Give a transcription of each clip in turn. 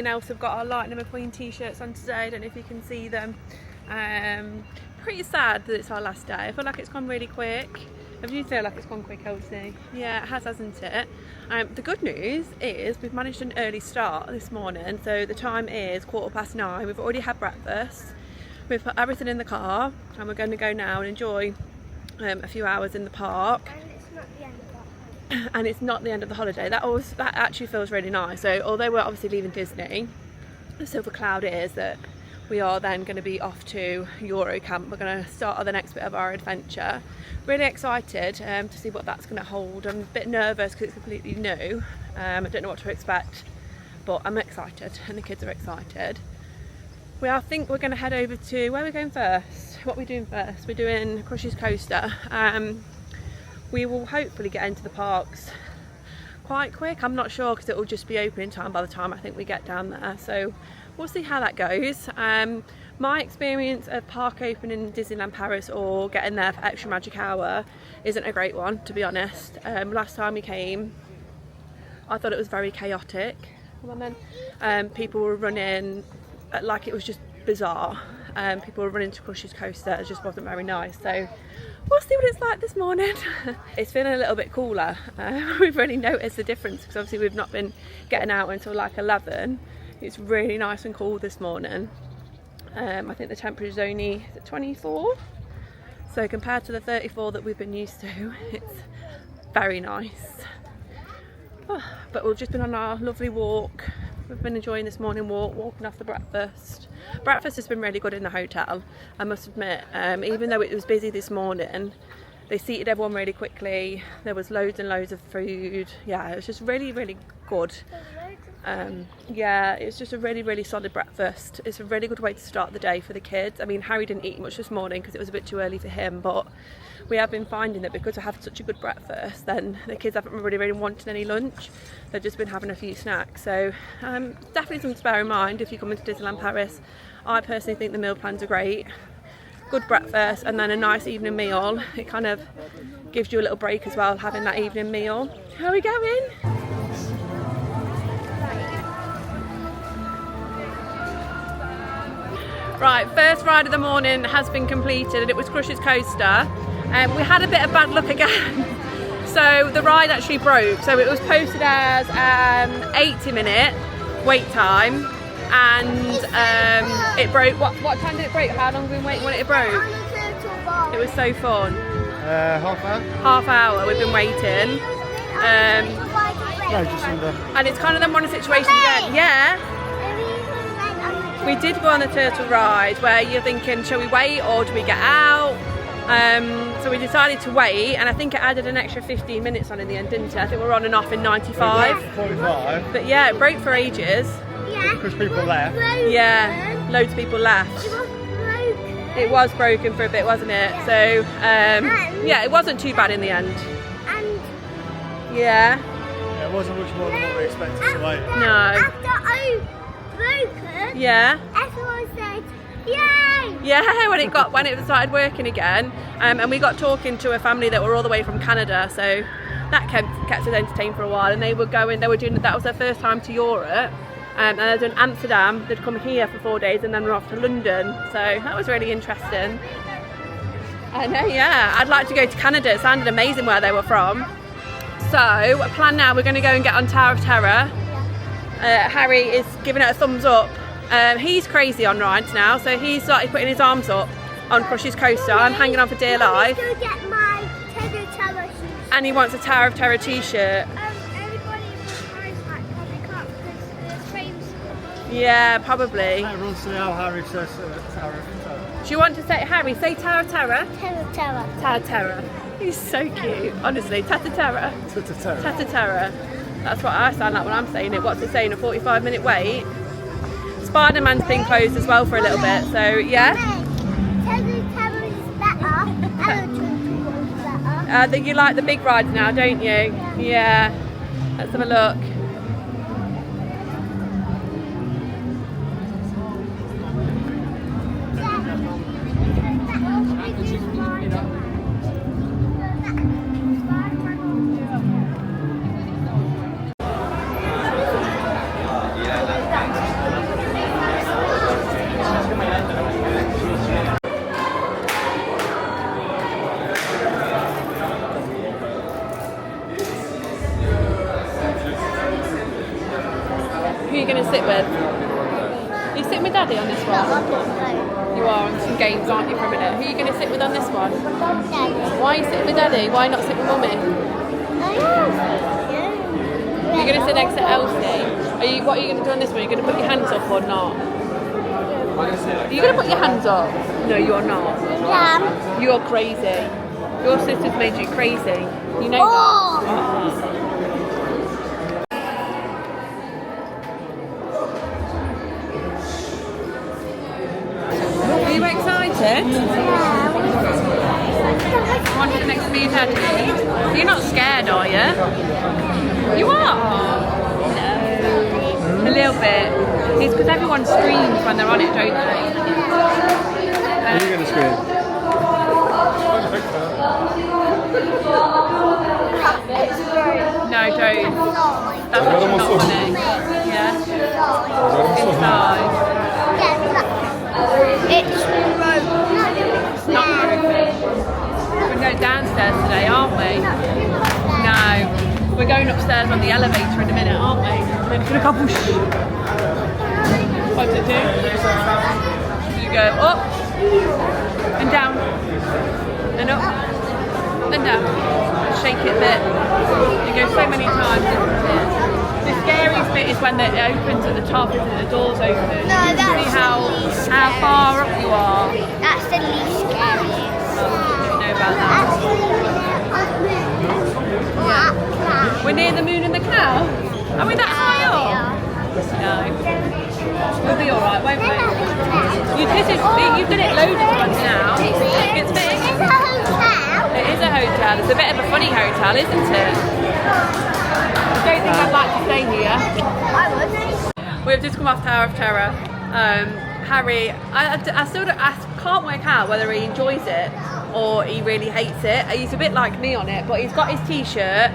else have got our Lightning McQueen t-shirts on today. I don't know if you can see them. Pretty sad that it's our last day. I feel like it's gone really quick. Have you feel like it's gone quick, Elsie? Yeah, it has, hasn't it? The good news is we've managed an early start this morning. So the time is 9:15. We've already had breakfast. We've put everything in the car and we're going to go now and enjoy a few hours in the park. And it's not the end of the holiday. That actually feels really nice. So although we're obviously leaving Disney, the silver cloud is that we are then going to be off to Eurocamp. We're going to start on the next bit of our adventure. Really excited to see what that's going to hold. I'm a bit nervous because it's completely new. I don't know what to expect, but I'm excited and the kids are excited. I think we're going to head over to, where are we going first? What are we doing first? We're doing Crush's Coaster. We will hopefully get into the parks quite quick. I'm not sure because it will just be opening time by the time I think we get down there. So we'll see how that goes. My experience of park opening in Disneyland Paris or getting there for extra magic hour isn't a great one, to be honest. Last time we came, I thought it was very chaotic. People were running like it was just bizarre. People were running to Crush's Coaster. It just wasn't very nice. So we'll see what it's like this morning. It's feeling a little bit cooler. We've really noticed the difference because obviously we've not been getting out until like 11. It's really nice and cool this morning. I think the temperature is only 24. So compared to the 34 that we've been used to, it's very nice. But we've just been on our lovely walk. We've been enjoying this morning walk, walking off the breakfast. Breakfast has been really good in the hotel, I must admit. Even though it was busy this morning, they seated everyone really quickly. There was loads and loads of food. Yeah, it was just really, really good. Yeah, it was just a really, really solid breakfast. It's a really good way to start the day for the kids. I mean, Harry didn't eat much this morning because it was a bit too early for him, but we have been finding that because we have such a good breakfast, then the kids haven't really wanted any lunch. They've just been having a few snacks. So definitely something to bear in mind if you come into Disneyland Paris. I personally think the meal plans are great. Good breakfast and then a nice evening meal. It kind of gives you a little break as well, having that evening meal. How are we going? Right, first ride of the morning has been completed and it was Crush's Coaster. We had a bit of bad luck again. So the ride actually broke. So it was posted as 80-minute wait time and it broke. What time did it break? How long have we been waiting when it broke? It was so fun. Half hour? Half hour we've been waiting. No, just under. And it's kind of them one of the situations again. Yeah. We did go on the turtle ride where you're thinking, shall we wait or do we get out? So we decided to wait, and I think it added an extra 15 minutes on in the end, didn't it? I think we're on and off in 95. 45. But yeah, it broke for ages. Yeah. Because people left. Yeah, loads of people left. It was broken for a bit, wasn't it? So yeah, it wasn't too bad in the end. Yeah. Yeah, it wasn't much more than what we expected to wait. No. After I broken, yeah. everyone said, yay! Yeah, when it started working again, and we got talking to a family that were all the way from Canada, so that kept us entertained for a while. And they were doing that was their first time to Europe, and they're doing Amsterdam. They'd come here for 4 days and then we're off to London. So that was really interesting. I know, yeah. I'd like to go to Canada. It sounded amazing where they were from. So, plan now, we're going to go and get on Tower of Terror. Harry is giving it a thumbs up. He's crazy on rides now, so he started putting his arms up on Crush's Coaster. I'm hanging on for dear life. Go get my Tower of Terror shoes. And he wants a Tower of Terror t-shirt. Everybody in Paris probably can't because the frames. Yeah, probably. Everyone see how Harry says Tower of Terror. Do you want to say, Harry, say Tower of Terror? Tower of Terror. Tower of Terror. He's so cute, honestly. Tata Terror. Tata Terror. That's what I sound like when I'm saying it. What's it saying? A 45-minute wait? Spider-Man's been closed as well for a little bit, so yeah. Tower of Terror is better. I think you like the big rides now, don't you? Yeah. Let's have a look. with? Are you sitting with Daddy on this one? You are on some games, aren't you, for a minute? Who are you going to sit with on this one? Why are you sitting with Daddy? Why not sit with Mummy? You're going to sit next to Elsie. What are you going to do on this one? Are you going to put your hands up or not? Are you going to put your hands up? No, you're not. You're crazy. Your sister's made you crazy. You know that. Are you excited? Want to next to be your Daddy? You're not scared, are you? You are? No. A little bit. It's because everyone screams when they're on it, don't they? Are you going to scream? No, don't. That's actually not funny. Yeah? Inside. It's Not broken. We're going downstairs today, aren't we? No. We're going upstairs on the elevator in a minute, aren't we? And then we're going to go whoosh. What to do? You go up and down and up and down. Shake it a bit. You go so many times, isn't it? The scariest bit is when it opens at the top, isn't it? The doors open. No, that's see how far up you are. That's the least scariest. I don't know about that. We're near the moon and the cow. Are we that high up? No. We'll be alright, won't we? You've done it loads of times now. It's big. It's a hotel. It is a hotel. It's a bit of a funny hotel, isn't it? I don't think I'd like to stay here. I would. We've just come off Tower of Terror. Harry, I can't work out whether he enjoys it or he really hates it. He's a bit like me on it, but he's got his t-shirt.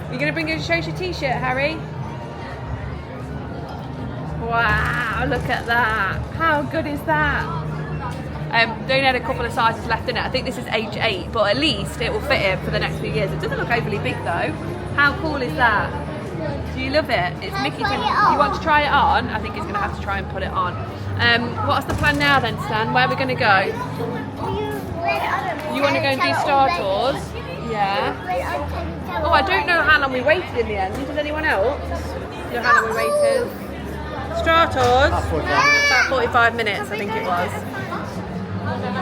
You're going to bring your t-shirt, Harry? Wow, look at that. How good is that? They only had a couple of sizes left in it. I think this is age 8, but at least it will fit him for the next few years. It doesn't look overly big though. How cool is that? Do you love it? It's Mickey. You want to try it on? I think he's going to have to try and put it on. What's the plan now then, Stan? Where are we going to go? You want to go and do Star Tours? Yeah. Oh, I don't know how long we waited in the end. Does anyone else? You know how long we waited? Star Tours? About 45 minutes, I think it was.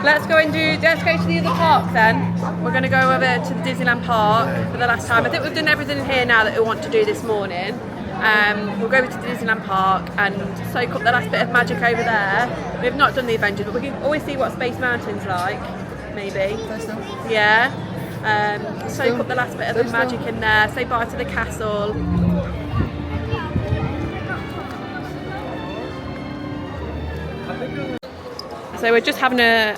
Let's go to the other park then. We're going to go over to the Disneyland Park for the last time. I think we've done everything in here now that we want to do this morning. We'll go over to the Disneyland Park and soak up the last bit of magic over there. We've not done the Avengers, but we can always see what Space Mountain's like, maybe. Yeah. Soak up the last bit of the magic in there, say bye to the castle. So we're just having a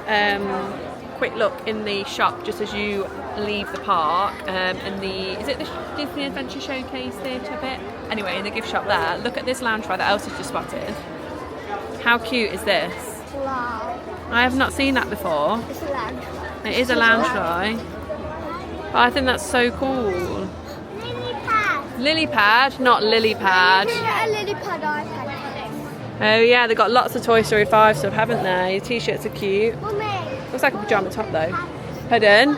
quick look in the shop just as you leave the park, and is it the Disney Adventure Showcase Theatre bit? Anyway, in the gift shop there, look at this lounge ride that Elsie's just spotted. How cute is this? Wow. I have not seen that before. It's a lounge ride. It is a lounge ride. But I think that's so cool. Lily pad. Lily pad, not lily pad. A lily pad iPad. Oh yeah, they've got lots of Toy Story 5 stuff, haven't they? Your t-shirts are cute. Mummy. Looks like a pyjama top though. Pardon?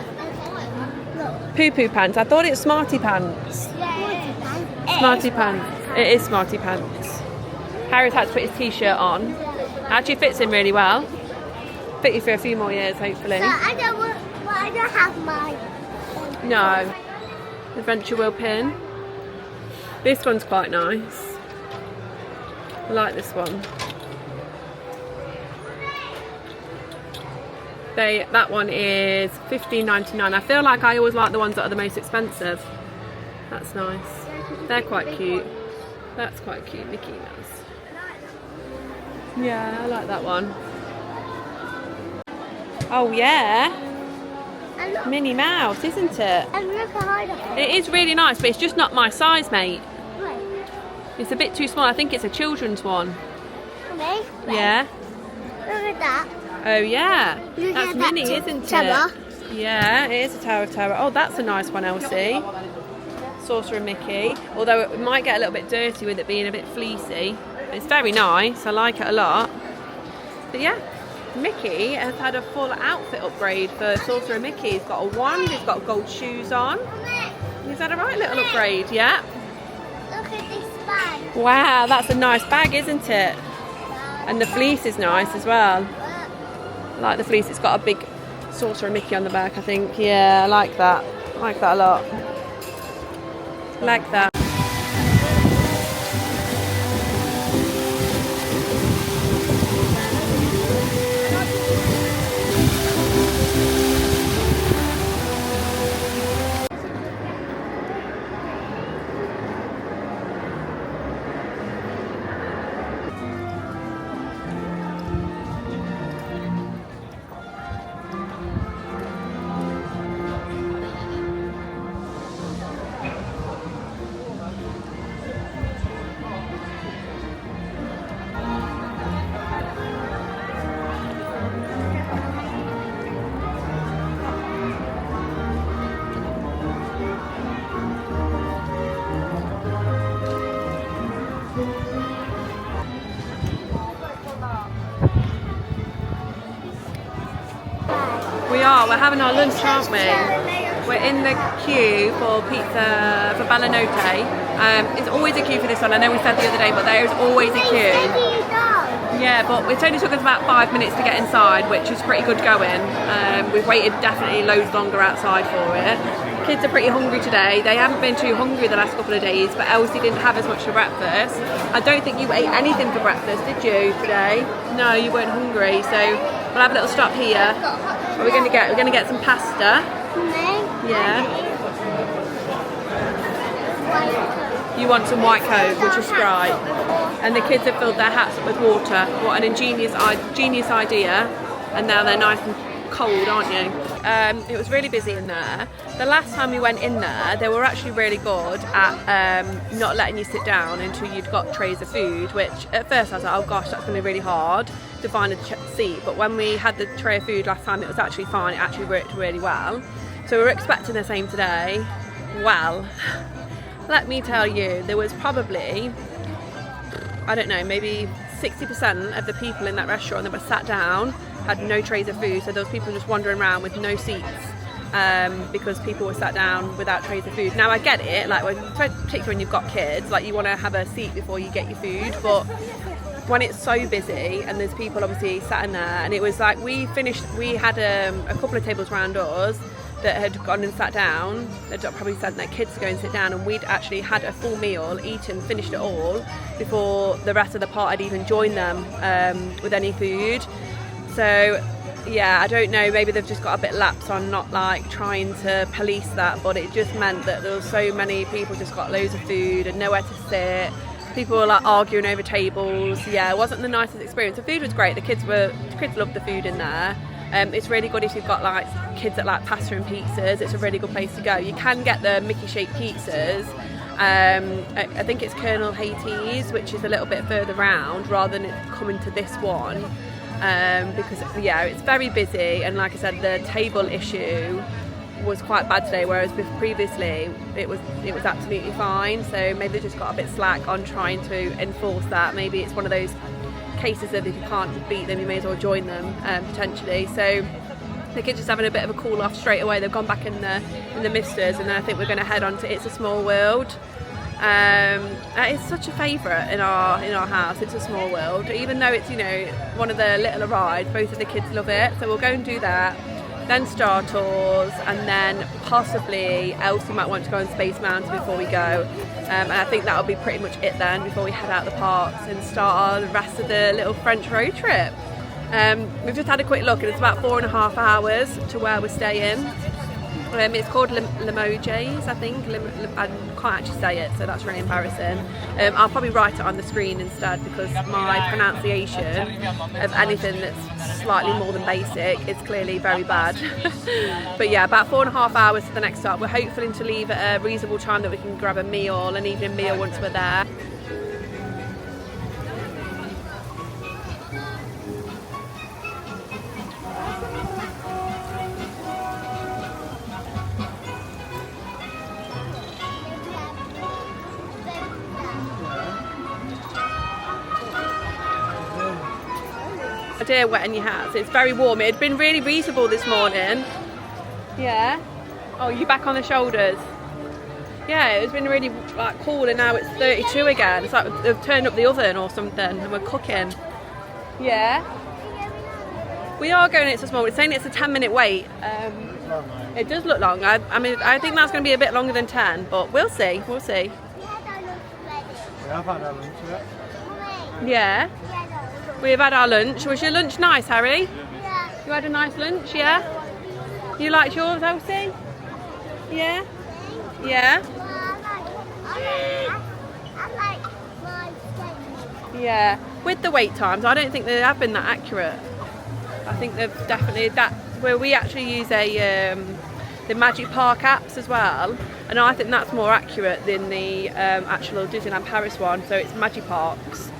Poo poo pants. I thought it was smarty pants. Smarty pants. It is smarty pants. Harry's had to put his t-shirt on. Actually fits him really well. Fit you for a few more years, hopefully. So I don't have mine. No. Adventure wheel pin. This one's quite nice. I like this one. That one is $15.99. I feel like I always like the ones that are the most expensive. That's nice. They're quite cute. That's quite cute, Mickey Mouse. Yeah, I like that one. Oh yeah, Minnie Mouse, isn't it? And look behind it. It is really nice, but it's just not my size, mate. Wait. It's a bit too small. I think it's a children's one. Mummy. Yeah. Look at that. Oh yeah, Look that's at that Minnie, isn't tower. it? Yeah, it is a Tower of Terror. Oh, that's a nice one, Elsie. Sorcerer and Mickey. Although it might get a little bit dirty with it being a bit fleecy. It's very nice, I like it a lot. But yeah, Mickey has had a full outfit upgrade for Sorcerer Mickey. He's got a wand, he's got gold shoes on. He's had a right little upgrade, yeah. Look at this bag. Wow, that's a nice bag, isn't it? And the fleece is nice as well. I like the fleece, it's got a big Sorcerer Mickey on the back, I think. Yeah, I like that. I like that a lot. Like that. We are, we're having our lunch, aren't we? We're in the queue for pizza for Bellanote. It's always a queue for this one. I know we said the other day, but there is always a queue. Yeah, but it only took us about 5 minutes to get inside, which is pretty good going. We've waited definitely loads longer outside for it. Kids are pretty hungry today. They haven't been too hungry the last couple of days, but Elsie didn't have as much for breakfast. I don't think you ate anything for breakfast, did you, today? No, you weren't hungry, so we'll have a little stop here. What are we going to get? We're going to get some pasta. Yeah. You want some white Coke, which is Sprite. And the kids have filled their hats up with water. What an ingenious idea. And now they're nice and cold, aren't you? It was really busy in there. The last time we went in there, they were actually really good at not letting you sit down until you'd got trays of food, which at first I was like, oh gosh, that's going to be really hard to find a seat. But when we had the tray of food last time, it was actually fine. It actually worked really well. So we're expecting the same today. Well, let me tell you, there was probably, I don't know, maybe 60% of the people in that restaurant that were sat down had no trays of food, so there was people just wandering around with no seats because people were sat down without trays of food. Now I get it, like particularly when you've got kids, like you want to have a seat before you get your food, but when it's so busy and there's people obviously sat in there, and it was like we had a couple of tables around us that had gone and sat down, they'd probably sent their kids to go and sit down, and we'd actually had a full meal, eaten, finished it all before the rest of the part had even joined them with any food. So yeah, I don't know, maybe they've just got a bit lax on not like trying to police that, but it just meant that there were so many people just got loads of food and nowhere to sit. People were like arguing over tables. Yeah, it wasn't the nicest experience. The food was great, the kids loved the food in there. It's really good if you've got like kids that like pasta and pizzas. It's a really good place to go. You can get the Mickey shaped pizzas. I think it's Colonel Haiti's, which is a little bit further round rather than it coming to this one. Because yeah, it's very busy, and like I said, the table issue was quite bad today, whereas previously it was absolutely fine. So maybe they just got a bit slack on trying to enforce that. Maybe it's one of those cases of if you can't beat them, you may as well join them potentially. So the kids just having a bit of a cool off straight away. They've gone back in the misters, and then I think we're going to head on to It's a Small World. It's such a favourite in our house. It's a Small World, even though it's, you know, one of the littler rides. Both of the kids love it, so we'll go and do that. Then Star Tours, and then possibly Elsie might want to go on Space Mountain before we go. And I think that'll be pretty much it then before we head out the parks and start the rest of the little French road trip. We've just had a quick look, and it's about 4.5 hours to where we're staying. It's called Limoges, I think. I can't actually say it, so that's really embarrassing. I'll probably write it on the screen instead, because my pronunciation of anything that's slightly more than basic is clearly very bad. But yeah, about 4.5 hours to the next stop. We're hoping to leave at a reasonable time that we can grab a meal, an evening meal once we're there. idea wetting your hats. It's very warm. It had been really reasonable this morning. Yeah. Oh, you back on the shoulders? Yeah, it's been really like cool, and now it's 32 again. It's like they've turned up the oven or something, and we're cooking. Yeah. We are going into small. It's saying it's a 10-minute wait. It does look long. I mean, I think that's going to be a bit longer than 10, but we'll see. We'll see. We have had our lunch yet. Yeah. We've had our lunch. Was your lunch nice, Harry? Yeah. You had a nice lunch, yeah? You liked yours, Elsie? Yeah? Yeah? I like my steak. Yeah. With the wait times, I don't think they have been that accurate. I think they've definitely where we actually use the Magic Park apps as well, and I think that's more accurate than the actual Disneyland Paris one. So it's Magic Parks,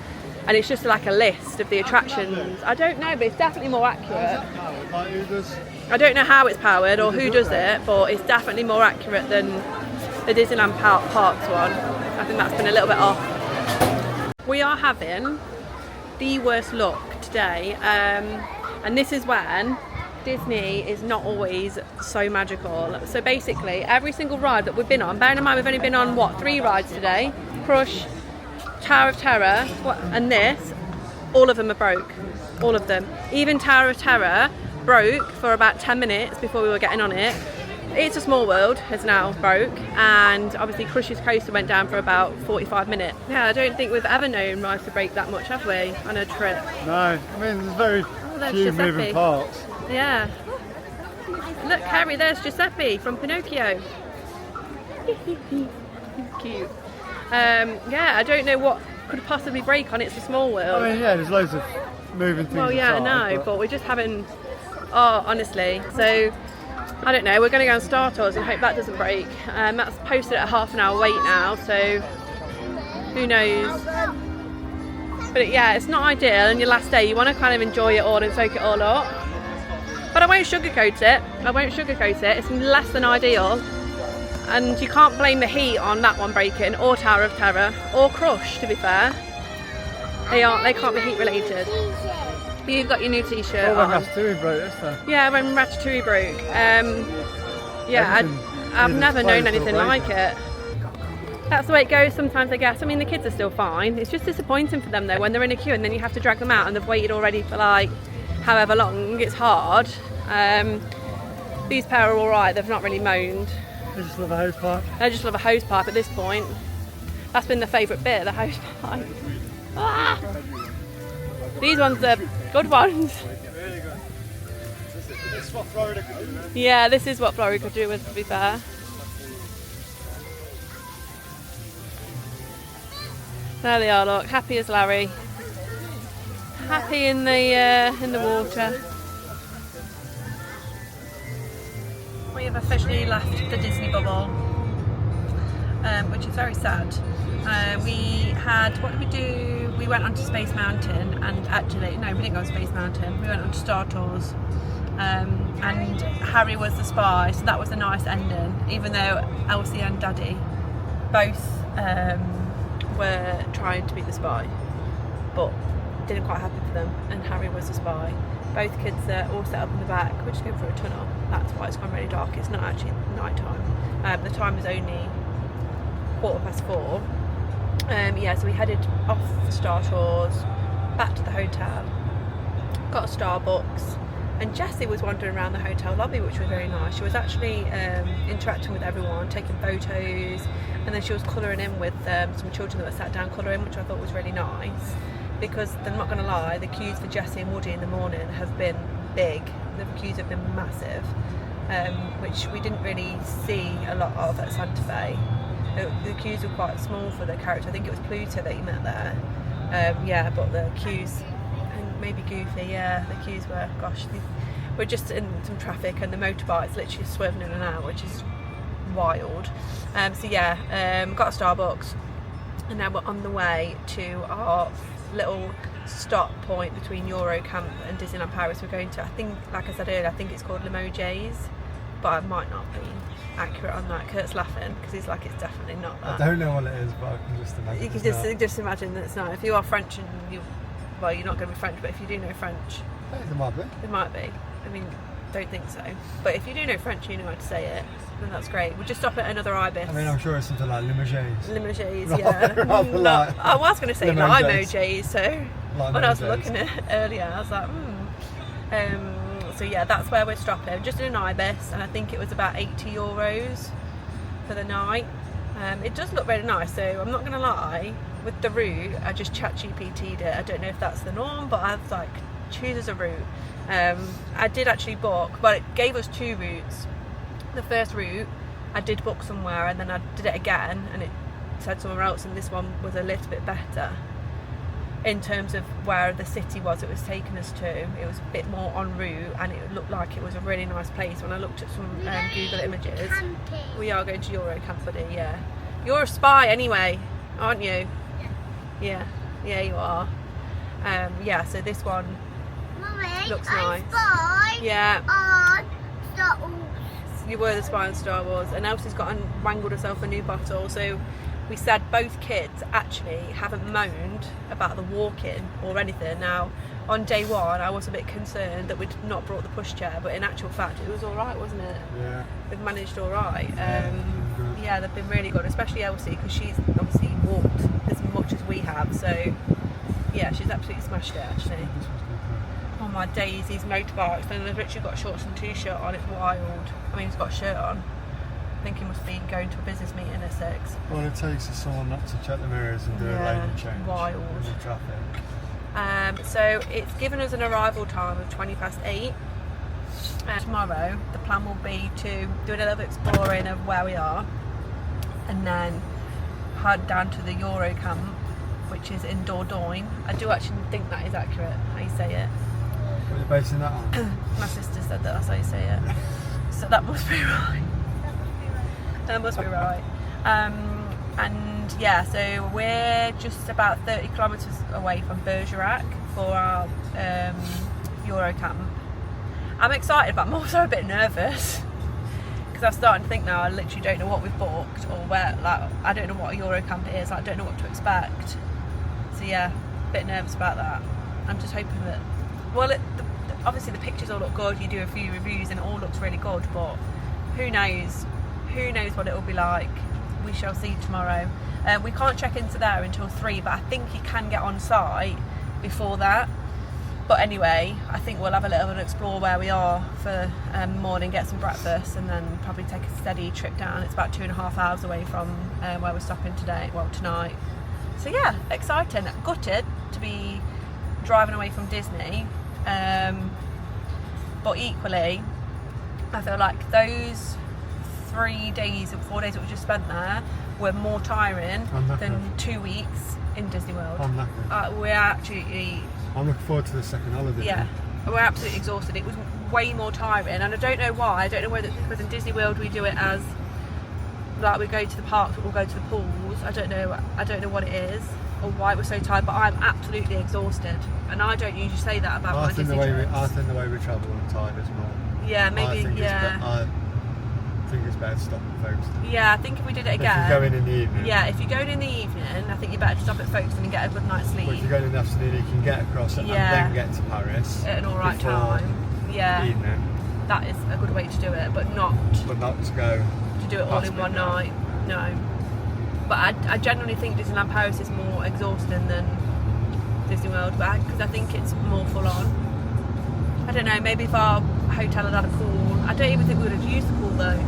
and it's just like a list of the attractions. I don't know, but it's definitely more accurate. I don't know how it's powered or who does it, but it's definitely more accurate than the Disneyland Parks one. I think that's been a little bit off. We are having the worst luck today, and this is when Disney is not always so magical. So basically, every single ride that we've been on, bearing in mind we've only been on, what, 3 rides today? Crush, Tower of Terror, and this, all of them are broke. All of them. Even Tower of Terror broke for about 10 minutes before we were getting on it. It's a Small World has now broke, and obviously Crush's Coaster went down for about 45 minutes. Yeah, I don't think we've ever known rides to break that much, have we, on a trip? No, I mean there's very few moving parts. Yeah. Look, Harry, there's Giuseppe from Pinocchio. Cute. Yeah, I don't know what could possibly break on It's a Small World. I mean, yeah, there's loads of moving things. Well, yeah, I know, but we're just having... Oh, honestly. So, I don't know, we're going to go on Star Tours and hope that doesn't break. That's posted at a half-an-hour wait now, so who knows. But yeah, it's not ideal, and your last day, you want to kind of enjoy it all and soak it all up. But I won't sugarcoat it. I won't sugarcoat it. It's less than ideal. And you can't blame the heat on that one breaking, or Tower of Terror, or Crush, to be fair. They can't be heat related. You've got your new t-shirt Oh, on. when Ratatouille broke this time. Yeah, when Ratatouille broke. Yeah, I've never known anything like it. That's the way it goes sometimes, I guess. I mean, the kids are still fine. It's just disappointing for them though when they're in a queue and then you have to drag them out and they've waited already for like however long. It's hard. These pair are all right. They've not really moaned. They just love a hose pipe. They just love a hose pipe at this point. That's been their favourite bit, the hose pipe. Ah! These ones are good ones. Really good. This is what Florida could do, man. Yeah, this is what Florida could do with, to be fair. There they are, look, happy as Larry. Happy in the water. We have officially left the Disney bubble, which is very sad. What did we do? We went onto Space Mountain, and actually, no, we didn't go on Space Mountain. We went onto Star Tours, and Harry was the spy, so that was a nice ending. Even though Elsie and Daddy both were trying to be the spy, but didn't quite happen for them, and Harry was the spy. Both kids are all set up in the back. We're just going through a tunnel. That's why it's gone really dark. It's not actually night time. The time is only 4:15. Yeah, so we headed off Star Tours, back to the hotel, got a Starbucks, and Jessie was wandering around the hotel lobby, which was very nice. She was actually interacting with everyone, taking photos, and then she was colouring in with some children that were sat down colouring, which I thought was really nice, because I'm not going to lie, the queues for Jessie and Woody in the morning have been big. The queues have been massive, which we didn't really see a lot of at Santa Fe. The queues were quite small for the character. I think it was Pluto that you met there. Yeah, but the queues, and maybe Goofy, yeah, the queues were, gosh, we're just in some traffic, and the motorbike's literally swerving in and out, which is wild. So yeah, got a Starbucks, and now we're on the way to our little stop point between Eurocamp and Disneyland Paris. We're going to, I think, like I said earlier, I think it's called Limoges, but I might not be accurate on that. Kurt's laughing because he's like, it's definitely not that. I don't know what it is, but I can just imagine. You can just imagine that it's not. If you are French and well, you're not going to be French, but if you do know French, Hey, there might be. There might be. I mean, don't think so. But if you do know French, you know how to say it, then that's great. We'll just stop at another ibis. I mean, I'm sure it's something like Limoges. Limoges, Rather- yeah. rather like I was going to say Limoges. Limoges, so Like when I was Limoges. looking at it earlier, I was like, so yeah, that's where we're stopping, just in an ibis, and I think it was about €80 for the night. It does look really nice, so I'm not going to lie, with the route, I just ChatGPT'd it. I don't know if that's the norm, but I was like, choose as a route. I did actually book, but it gave us 2 routes. The first route, I did book somewhere, and then I did it again, and it said somewhere else, and this one was a little bit better in terms of where the city was it was taking us to. It was a bit more en route, and it looked like it was a really nice place. When I looked at some Google images, we are going to Eurocamp, buddy. Yeah, you're a spy anyway, aren't you? Yeah, you are. Yeah, so this one Mummy, looks I nice. spy Yeah, on Star Wars. you were the spy on Star Wars, and Elsie's got and wangled herself a new bottle. So we said both kids actually haven't moaned about the walking or anything. Now, on day one, I was a bit concerned that we'd not brought the pushchair, but in actual fact, it was all right, wasn't it? Yeah. They've managed all right. Good. Yeah, they've been really good, especially Elsie, because she's obviously walked as much as we have. So yeah, she's absolutely smashed it actually. This was good. Oh my days, these motorbikes, and they've literally got shorts and t-shirt on. It's wild. I mean, he's got a shirt on. I think he must be going to a business meeting at 6. All it takes is someone not to check the mirrors and do a Yeah, lane change. wild. In the traffic. So it's given us an arrival time of 8:20. Tomorrow the plan will be to do a little exploring of where we are, and then head down to the Eurocamp, which is in Dordogne. I do actually think that is accurate, how you say it. What are you basing that on? My sister said that that's how you say it. So that must be right. That must be right. And yeah, so we're just about 30 kilometres away from Bergerac for our Eurocamp. I'm excited, but I'm also a bit nervous because I'm starting to think now I literally don't know what we've booked or where. Like, I don't know what a Eurocamp is. I don't know what to expect. So yeah, a bit nervous about that. I'm just hoping that. Well, obviously the pictures all look good. You do a few reviews and it all looks really good, but who knows? Who knows what it will be like? We shall see tomorrow. We can't check into there until 3, but I think you can get on site before that. But anyway, I think we'll have a little explore where we are for morning, get some breakfast, and then probably take a steady trip down. It's about 2.5 hours away from where we're stopping tonight. So yeah, exciting. Gutted to be driving away from Disney, but equally, I feel like those 3 days or 4 days that we just spent there were more tiring than 2 weeks in Disney World. I'm knackered. We're actually, I'm looking forward to the second holiday. yeah, we're absolutely exhausted. It was way more tiring, and I don't know why. I don't know whether it's because in Disney World we do it as like we go to the parks, but we'll go to the pools. I don't know what it is or why it was so tired. But I'm absolutely exhausted, and I don't usually say that about my Disney trips. I think the way we travel on time is more. Yeah, maybe. I think it's better to stop at Folkestone. Yeah, I think if we did it again. If you're going in the evening. Yeah, if you're going in the evening, I think you're better to stop at Folkestone and get a good night's sleep. But if you're going in the afternoon, you can get across it Yeah. and then get to Paris At an alright before time. Yeah, evening, that is a good way to do it, but not but not to go. to do it all in one night. No. But I genuinely think Disneyland Paris is more exhausting than Disney World, because I think it's more full on. I don't know, maybe if our hotel had a pool. I don't even think we would have used the pool though.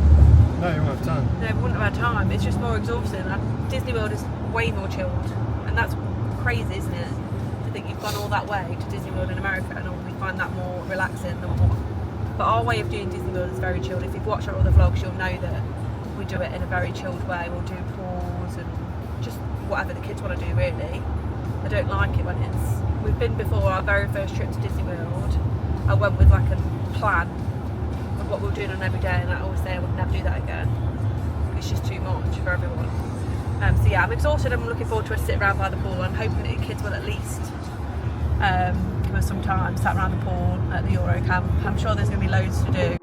No, you won't have time. No, we wouldn't have had time. It's just more exhausting. Disney World is way more chilled, and that's crazy, isn't it? To think you've gone all that way to Disney World in America, and we find that more relaxing than what. But our way of doing Disney World is very chilled. If you've watched our other vlogs, you'll know that we do it in a very chilled way. We'll do pools and just whatever the kids want to do, really. I don't like it when it's. We've been before our very first trip to Disney World. I went with like a plan of what we were doing on every day, and I always say I would never do that again. It's just too much for everyone. So yeah, I'm exhausted. I'm looking forward to a sit around by the pool. I'm hoping that the kids will at least give us some time, sat around the pool at the Eurocamp. I'm sure there's going to be loads to do.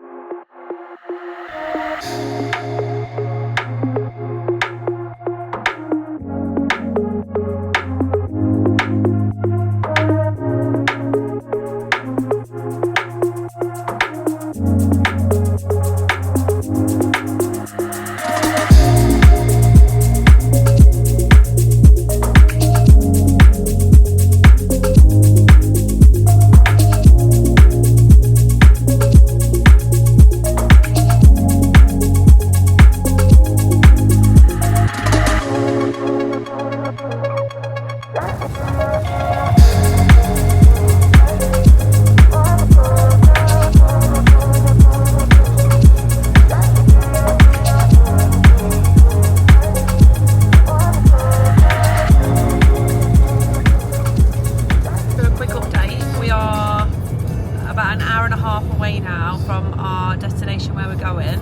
from our destination where we're going.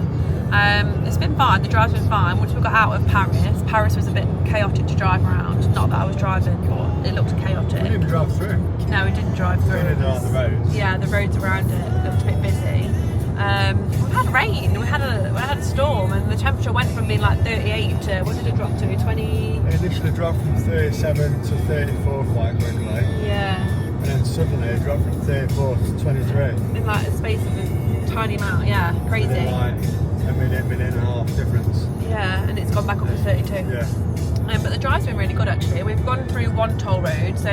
It's been fine, the drive's been fine. Once we got out of Paris was a bit chaotic to drive around. Not that I was driving, but it looked chaotic. We didn't drive through. No, we didn't drive through. We didn't drive the roads. Yeah, the roads around it looked a bit busy. We've had rain, we had a storm, and the temperature went from being like 38 to, what did it drop to, 20? It literally dropped from 37 to 34 quite quickly. Yeah. And then suddenly it dropped from 34 to 23. In like a space of a tiny amount, yeah, crazy. And like a minute and a half difference. Yeah, and it's gone back up to 32. Yeah. But the drive's been really good actually. We've gone through one toll road. So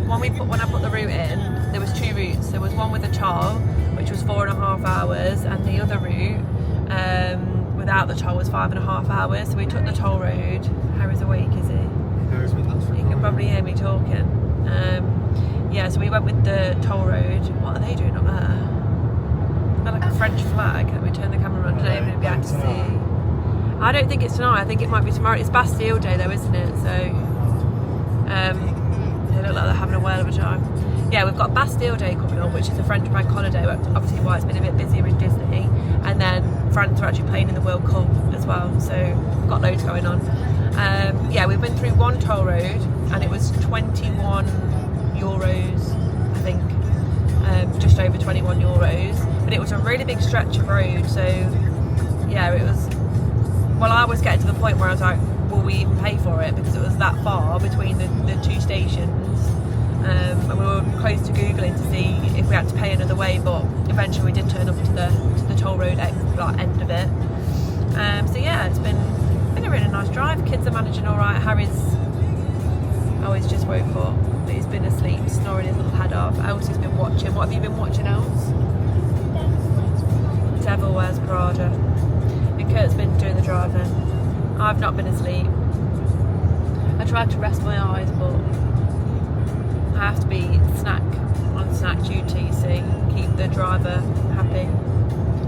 when I put the route in, there was two routes. There was one with a toll, which was 4.5 hours, and the other route without the toll was 5.5 hours. So we took the toll road. Harry's awake, is he? No, it's been that's You can probably hear me talking. Yeah, so we went with the toll road. What are they doing up there? They've got like a French flag. Let me turn the camera around today and be able to see. I don't think it's tonight, I think it might be tomorrow. It's Bastille Day though, isn't it? So they look like they're having a whale of a time. Yeah, we've got Bastille Day coming up, which is a French bank holiday, obviously why it's been a bit busier in Disney. And then France are actually playing in the World Cup as well, so we've got loads going on. Yeah, we've been through one toll road and it was 21 euros, I think. Just over 21 euros. But it was a really big stretch of road, so yeah, it was. Well, I was getting to the point where I was like, will we even pay for it? Because it was that far between the two stations. And we were close to Googling to see if we had to pay another way, but eventually we did turn up to the toll road end of it. So yeah, it's been a really nice drive. Kids are managing all right. Harry's always just woke up, but he's been asleep, snoring his little head off. Elsie's been watching. What have you been watching, Els? Devil Wears Prada. And Kurt's been doing the driving. I've not been asleep. I tried to rest my eyes, but I have to be on snack duty, you see, keep the driver happy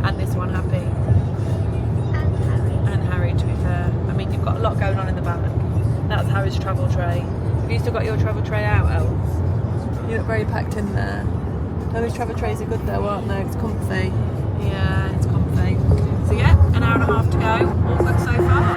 and this one happy. And Harry, to be fair. I mean, you've got a lot going on in the back. That's Harry's travel tray. Have you still got your travel tray out, Els? You look very packed in there. Those travel trays are good though, aren't they? It's comfy. Yeah, it's comfy. So yeah, an hour and a half to go. All good so far.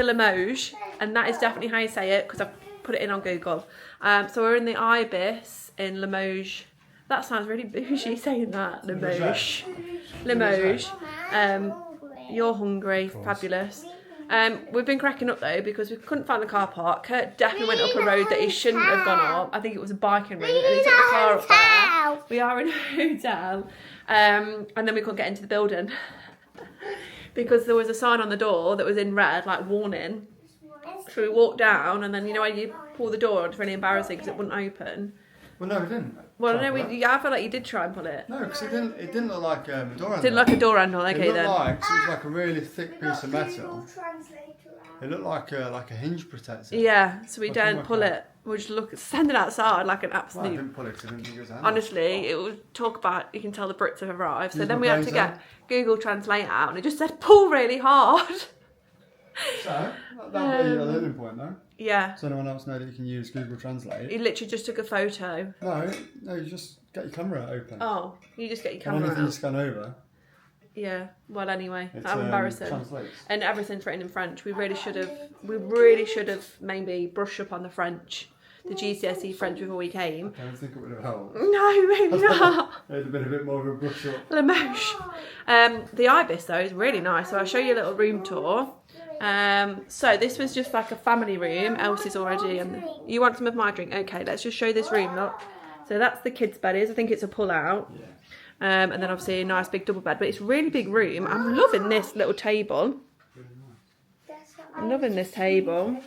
Limoges, and that is definitely how you say it because I've put it in on Google. So we're in the Ibis in Limoges. That sounds really bougie saying that. Limoges. Limoges. You're hungry. Fabulous. We've been cracking up though because we couldn't find the car park. Kurt definitely went up a road that he shouldn't have gone up. I think it was a biking route and he took the car up there. We are in a hotel. And then we couldn't get into the building. Because there was a sign on the door that was in red, like warning. So we walked down, and then you know when you pull the door, it's really embarrassing because it wouldn't open. Well, no, it didn't. Well, no, I feel like you did try and pull it. No, because it didn't look like a door handle. Didn't look like a door handle. Okay, it then. It was like a really thick piece of metal. It looked like a hinge protector. Yeah, so we don't pull it. We'll just standing outside like an absolute. Well, I didn't pull it because I didn't think it was a handle. Honestly, it would talk about, you can tell the Brits have arrived. So then we had to get Google Translate out and it just said pull really hard. So, that would be a learning point though. Yeah. Does anyone else know that you can use Google Translate? You literally just took a photo. No, you just get your camera open. Oh, you just get your camera and anything out. you scan over. Yeah, well anyway, how embarrassing. Translates. And everything's written in French. We really should have maybe brushed up on the French. The GCSE French before we came. I don't think it would have helped. No, maybe not. It would have been a bit more of a brush up. Limoges. The Ibis though is really nice. So I'll show you a little room tour. So this was just like a family room. Elsie's already. You want some of my drink? Okay, let's just show this room. Look. So that's the kids' beddies. I think it's a pull out. Yeah. And then obviously a nice big double bed. But it's a really big room. I'm loving this little table. I'm loving this table.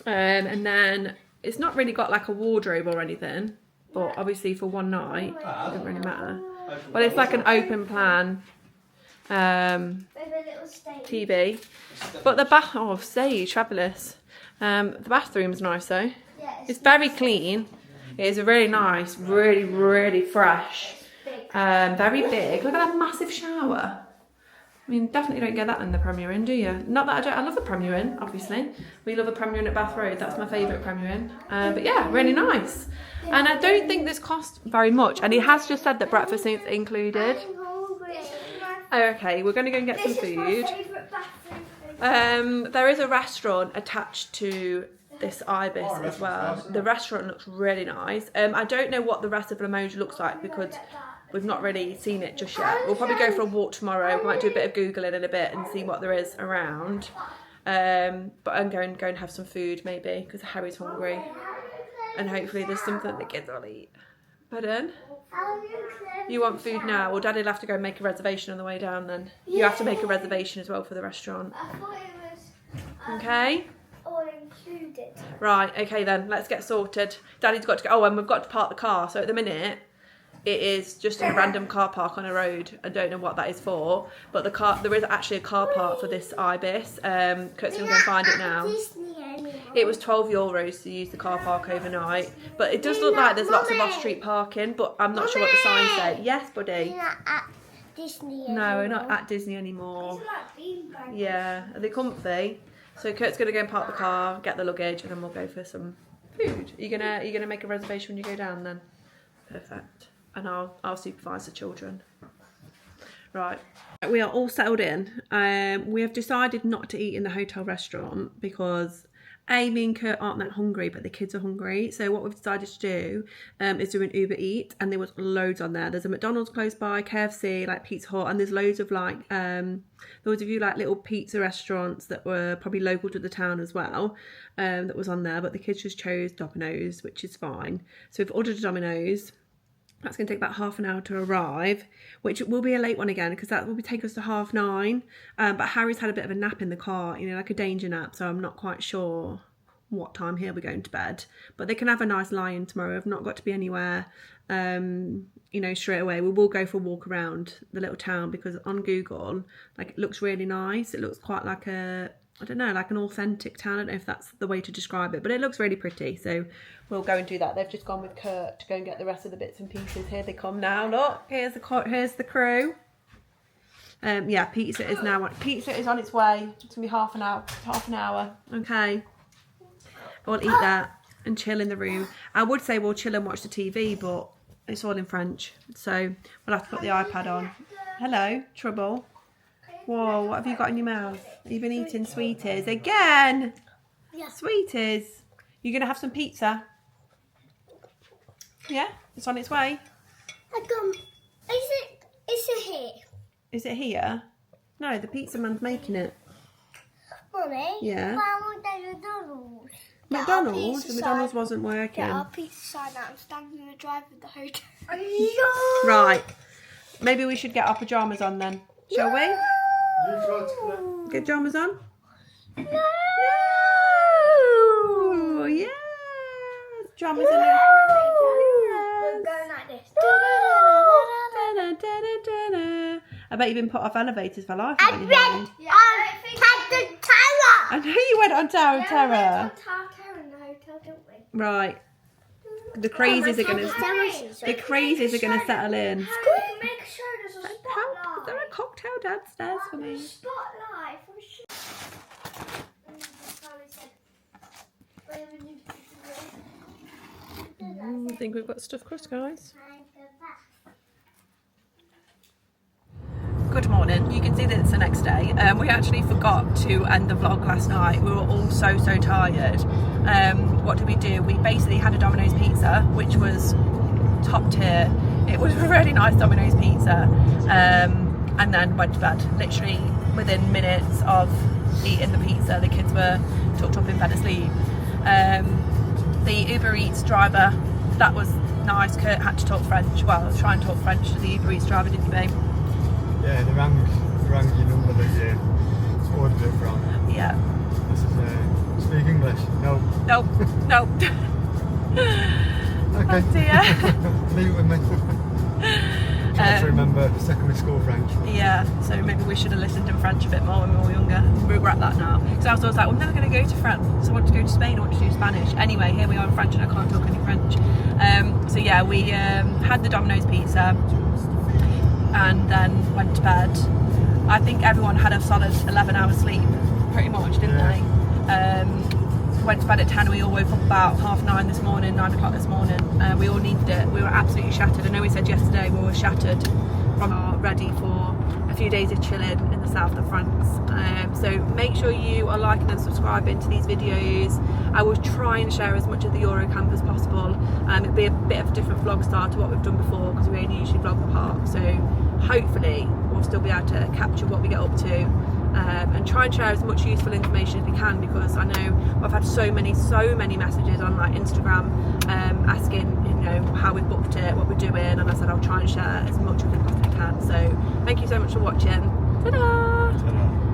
And then it's not really got like a wardrobe or anything, but obviously for one night, it doesn't really matter. But it's like an open plan TV. But the stage, fabulous. The bathroom's nice though. It's very clean. It is really nice, really fresh. Very big. Look at that massive shower. I mean, definitely don't get that in the Premier Inn, do you? Not that I don't. I love a Premier Inn, obviously. We love a Premier Inn at Bath Road. That's my favourite Premier Inn. But yeah, really nice. And I don't think this costs very much. And he has just said that breakfast is included. Okay, we're going to go and get some food. There is a restaurant attached to this Ibis as well. The restaurant looks really nice. I don't know what the rest of Limoges looks like because we've not really seen it just yet. We'll probably go for a walk tomorrow. We might do a bit of Googling in a bit and see what there is around. But I'm going to go and have some food maybe because Harry's hungry. And hopefully there's something the kids will eat. Pardon? You want food now? Well, Daddy'll have to go and make a reservation on the way down then. You have to make a reservation as well for the restaurant. I thought it was Okay? all included. Right, okay then, let's get sorted. Daddy's got to go. Oh, and we've got to park the car. So at the minute, it is just a random car park on a road. I don't know what that is for, but there is actually a car park for this Ibis. Kurt's going to go and find it now. It was €12 to use the car park overnight, but it does look like there's lots of off-street parking, but I'm not sure what the signs say. Yes, buddy? We're not at Disney No, we're not at Disney anymore. Yeah, are they comfy? So Kurt's going to go and park the car, get the luggage, and then we'll go for some food. Are you gonna make a reservation when you go down then? Perfect. And I'll supervise the children. Right. We are all settled in. We have decided not to eat in the hotel restaurant because me and Kurt aren't that hungry, but the kids are hungry. So what we've decided to do is do an Uber Eat, and there was loads on there. There's a McDonald's close by, KFC, like Pizza Hut, and there's loads of like there was a few like little pizza restaurants that were probably local to the town as well that was on there. But the kids just chose Domino's, which is fine. So we've ordered a Domino's. That's going to take about half an hour to arrive, which will be a late one again because that will take us to 9:30. But Harry's had a bit of a nap in the car, you know, like a danger nap. So I'm not quite sure what time he'll be going to bed. But they can have a nice lie-in tomorrow. I've not got to be anywhere, you know, straight away. We will go for a walk around the little town because on Google, like, it looks really nice. It looks quite like a, I don't know, like an authentic town. I don't know if that's the way to describe it, but it looks really pretty. So we'll go and do that. They've just gone with Kurt to go and get the rest of the bits and pieces. Here they come now. Look, here's the crew. Yeah, pizza is on its way. It's gonna be half an hour. Okay, we'll eat that and chill in the room. I would say we'll chill and watch the TV, but it's all in French, so we'll have to put the iPad on. Hello, Trouble. Whoa, what have you got in your mouth? You've been eating sweeties again? Yeah. Sweeties. You're going to have some pizza? Yeah? It's on its way? Is it here? Is it here? No, the pizza man's making it. Mummy? Yeah. But I want the McDonald's. McDonald's? The McDonald's wasn't working. Get our pizza sign out and stand in the drive of the hotel. Right. Maybe we should get our pyjamas on then. Shall we? Get pyjamas on? No! Yes! Pyjamas in there. We're going like this. I bet you've been put off elevators for life. I went on Tower Terror. I know you went on Tower Terror. We went on Tower Terror in the hotel, didn't we? Right. The crazies are gonna settle in. Make sure there's a Is spotlight. there a cocktail downstairs for me? Spotlight. I think we've got stuffed crust, guys. Good morning. You can see that it's the next day. We actually forgot to end the vlog last night. We were all so tired. What did we do? We basically had a Domino's pizza, which was top tier. It was a really nice Domino's pizza, and then went to bed. Literally within minutes of eating the pizza, the kids were tucked up in bed asleep. The Uber Eats driver, that was nice. Kurt had to talk French. Well, try and talk French to the Uber Eats driver, didn't you, babe? Yeah, they rang your number that you ordered it from. Yeah. This is speak English? No. Nope. Nope. Okay. Oh dear. Leave it with me. Trying to remember secondary school French. Yeah, so maybe we should have listened in French a bit more when we were younger. We regret that now. Because I was always like, well, I'm never going to go to France. I want to go to Spain, I want to do Spanish. Anyway, here we are in French and I can't talk any French. So yeah, we had the Domino's pizza and then went to bed. I think everyone had a solid 11 hours sleep, pretty much, didn't they? Went to bed at 10 and we all woke up about 9:30 this morning, 9 o'clock this morning. We all needed it. We were absolutely shattered. I know we said yesterday we were shattered from ready for a few days of chilling in the south of France. So make sure you are liking and subscribing to these videos. I will try and share as much of the Eurocamp as possible. It'll be a bit of a different vlog style to what we've done before because we only usually vlog the park. So hopefully we'll still be able to capture what we get up to. And try and share as much useful information as we can, because I know I've had so many messages on like Instagram asking, you know, how we booked it, what we're doing, and I said I'll try and share as much of it as I can. So thank you so much for watching. Ta-da! Ta-da.